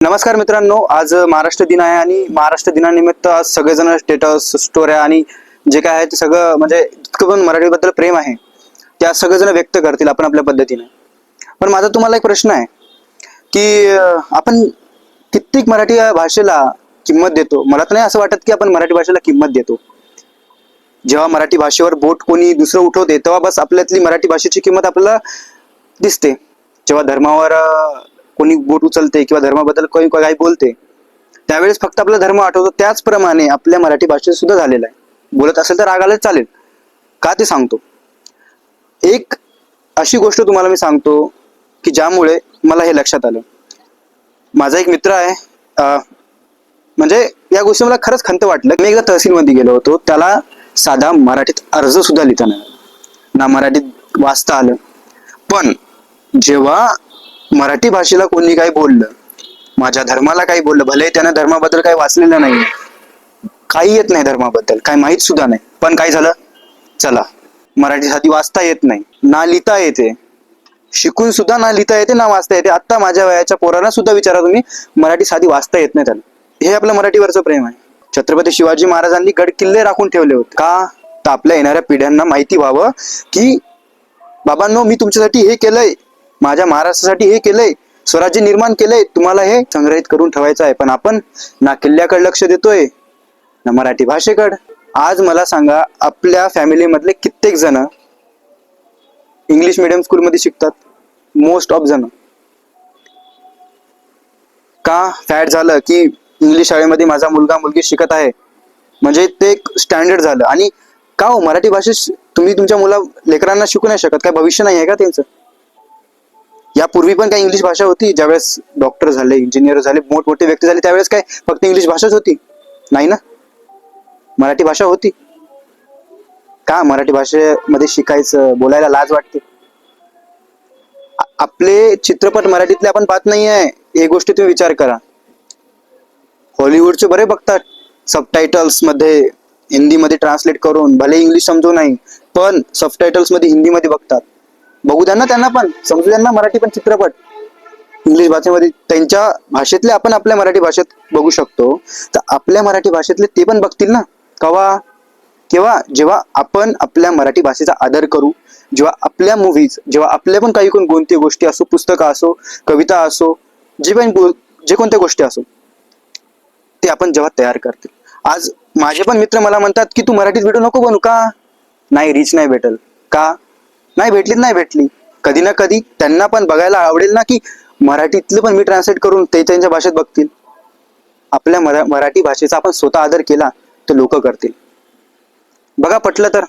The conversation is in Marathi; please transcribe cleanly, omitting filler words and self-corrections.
नमस्कार मित्रांनो, आज महाराष्ट्र दिन आहे आणि महाराष्ट्र दिनानिमित्त आज सगळेजण स्टेटस स्टोऱ्या आणि जे काय आहे ते सगळं म्हणजे जितकं पण मराठीबद्दल प्रेम आहे त्या सगळेजण व्यक्त करतील आपण आपल्या पद्धतीने. पण माझा तुम्हाला एक प्रश्न आहे की आपण कित्येक मराठी या भाषेला किंमत देतो. मला तर नाही असं वाटत की आपण मराठी भाषेला किंमत देतो. जेव्हा मराठी भाषेवर बोट कोणी दुसरं उठवते तेव्हा बस आपल्यातली मराठी भाषेची किंमत आपल्याला दिसते. जेव्हा धर्मावर कोणी बोट उचलते किंवा धर्माबद्दल कोणी काही बोलते त्यावेळेस फक्त आपला धर्म आठवतो. त्याचप्रमाणे आपल्या मराठी भाषेत सुद्धा झालेलं आहे. बोलत असेल तर राग आलाच चालेल, का ते सांगतो. एक अशी गोष्ट तुम्हाला मी सांगतो की ज्यामुळे मला हे लक्षात आलं. माझा एक मित्र आहे, म्हणजे या गोष्टी मला खरंच खंत वाटलं. मी एकदा तहसीलमध्ये गेलो होतो. त्याला साधा मराठीत अर्ज सुद्धा लिहिता नाही ना मराठीत वाचता आलं. पण जेव्हा मराठी भाषेला कोणी काही बोललं, माझ्या धर्माला काही बोललं, भले त्यानं धर्माबद्दल काही वाचलेलं नाही, काही येत नाही धर्माबद्दल, काही माहित सुद्धा नाही, पण काय झालं, चला मराठी साधी वाचता येत नाही ना लिहिता येते, शिकून सुद्धा ना लिहिता येते ना वाचता येते. आता माझ्या वयाच्या पोरांना सुद्धा विचारा तुम्ही, मराठी साधी वाचता येत नाही त्याला. हे आपलं मराठीवरचं प्रेम आहे. छत्रपती शिवाजी महाराजांनी गड किल्ले राखून ठेवले होते का? तर आपल्या येणाऱ्या पिढ्यांना माहिती व्हावं की बाबांनो, मी तुमच्यासाठी हे केलंय, माझ्या महाराष्ट्रासाठी हे केलंय, स्वराज्य निर्माण केलंय, तुम्हाला हे संग्रहित करून ठेवायचं आहे. पण आपण ना किल्ल्याकडे लक्ष देतोय ना मराठी भाषेकडे. आज मला सांगा, आपल्या फॅमिली मधले कित्येक जण इंग्लिश मिडियम स्कूल मध्ये शिकतात. मोस्ट ऑफ जण का फॅट झालं की इंग्लिश शाळेमध्ये माझा मुलगा मुलगी शिकत आहे म्हणजे ते एक स्टँडर्ड झालं. आणि का हो, मराठी भाषेत तुम्ही तुमच्या लेकरांना शिकू नाही शकत? काय भविष्य नाही आहे का त्यांचं? यापूर्वी पण काही इंग्लिश भाषा होती? ज्यावेळेस डॉक्टर झाले, इंजिनियर झाले, मोठमोठे व्यक्ती झाले, त्यावेळेस काय फक्त इंग्लिश भाषाच होती? नाही ना, मराठी भाषा होती. का मराठी भाषेमध्ये शिकायचं, बोलायला लाज वाटते? आपले चित्रपट मराठीतले आपण पाहत नाही आहे, हे गोष्टी तुम्ही विचार करा. हॉलिवूडचे बरे बघतात सबटायटल्स मध्ये, हिंदीमध्ये ट्रान्सलेट करून, भले इंग्लिश समजू नाही पण सबटायटल्स मध्ये हिंदीमध्ये बघतात. बघू द्या ना, त्यांना पण समजू द्या ना मराठी पण चित्रपट. इंग्लिश भाषेमध्ये त्यांच्या भाषेतले आपण आपल्या मराठी भाषेत बघू शकतो, तर आपल्या मराठी भाषेतले ते पण बघतील ना. केव्हा? जेव्हा आपण आपल्या मराठी भाषेचा आदर करू, जेव्हा आपल्या मूव्हीज, जेव्हा आपल्या पण काही कोणत्या गोष्टी असो, पुस्तकं असो, कविता असो, जे कोणत्या गोष्टी असो, ते आपण जेव्हा तयार करतील. आज माझे पण मित्र मला म्हणतात की तू मराठीत व्हिडिओ नको बनू. का? नाही, रीच नाही भेटल. का? नाही भेटली. कधी ना कधी त्यांना पण बघायला आवडेल ना की मराठीतलं पण मी ट्रान्सलेट करून ते त्यांच्या भाषेत बघतील. आपल्या मराठी भाषेचा आपण स्वतः आदर केला तर लोक करतील. बघा, पटलं तर